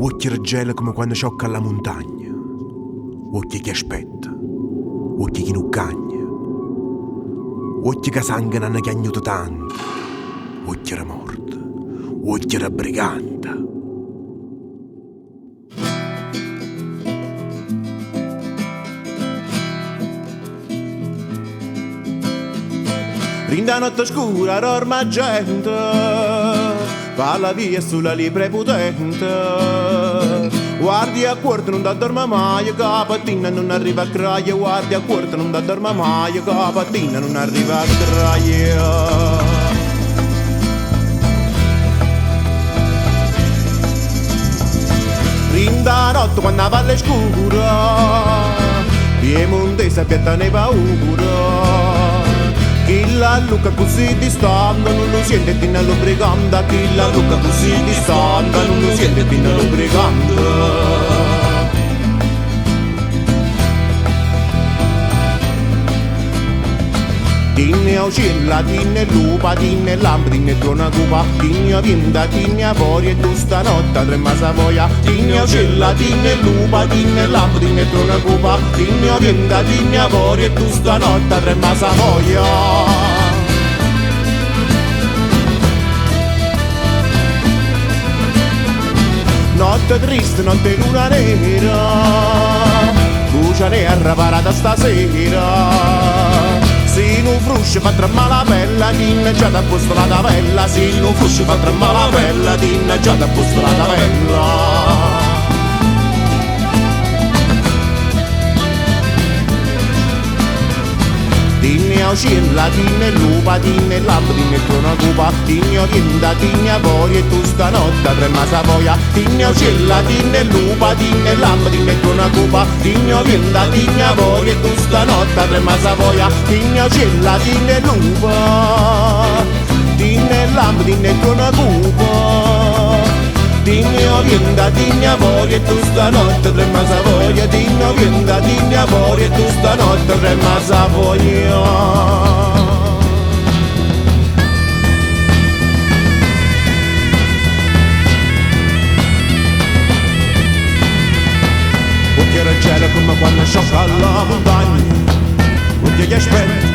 occhi gela come quando sciocca alla montagna, occhi che aspetta, occhi che non cagna, occhi che sangue hanno chiagnuto tanto, occhi era morta, occhi era briganta. Rinda notte scura, dorma gente, parla via sulla libre potente. Guardi a quarto non dorma mai, capatina non arriva a craia. Guardi a quarto non dorma mai, capatina non arriva a craia. Rinda notte quando la valle è scura, piemontese abietta ne paura. Chi la lucca così distante non lo sente fino all'obrigante. Chi la lucca così distante non lo sente fino all'obrigante. Tinne uccella, tinne lupa, tinne lampa, tinne tuona cupa, tinne vinta, tinne avoria e tu stanotte trema savoia. Tinne uccella, tinne lupa, tinne lampa, tinne tuona cupa, tinne vinta, tinne avoria e tu stanotte trema savoia. Notte triste, notte luna nera, luce nera parata stasera. Se non frusce fa tremare la pelle, tinna già t'ha posto la tavella. Se non frusce fa tremare la pelle, tinna già t'ha posto la tavella. Tinne uccella, tinne lupa, tinne lampa, tinne tuona cupa, tinne vinta, tinne avoria e tu stanotte trema savoia. Tinne uccella, tinne lupa, tinne lampa, tinne tuona cupa, tinne vinta, tinne avoria e tu stanotte trema savoia. Tinne uccella, tinne lupa, tinne lampa, tinne tuona cupa, tinne vinta, tinne avoria e tu stanotte trema savoia. Tinne vinta, tinne avoria e tu stanotte trema savoia. Occhi era cielo come quando sciocca alla montagna, occhi che aspetta,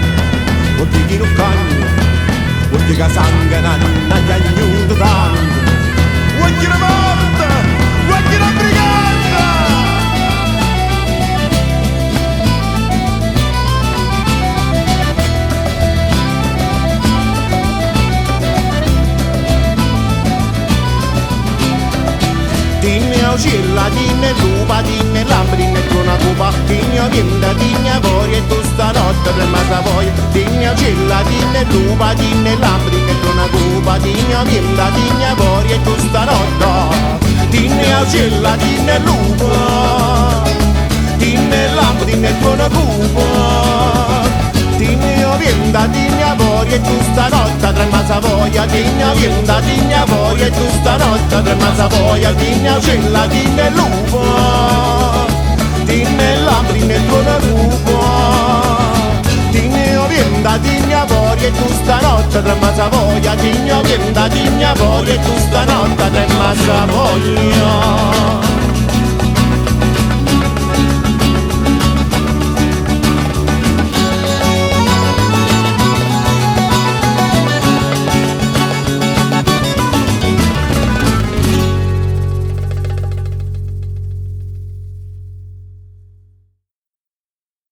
occhi che non cagna, occhi che sangue nanna chiagnuto tanto, occhi era morta, occhi era brigata. Tinne uccella, tinne lupa, tinne lampa, tinne tuona cupa, tinne vinta, tinne avoria e tu stanotte trema savoia. Tinne uccella, tinne lupa, tinne lampa, tinne tuona cupa, tinne vinta, tinne avoria e tu stanotte. Tinne uccella, tinne lupa, tinne lampa, tinne tuona cupa, tinne vinta, tinne avoria e tu stanotte trema savoia. Tinne vinta, tinne avoria e tu stanotte trema savoia. Tinne uccella, tinne lupa, tinne lampa, tinne tuona cupa, tinne vinta, tinne avoria e tu stanotte trema savoia. Tinne vinta, tinne avoria e tu stanotte trema savoia.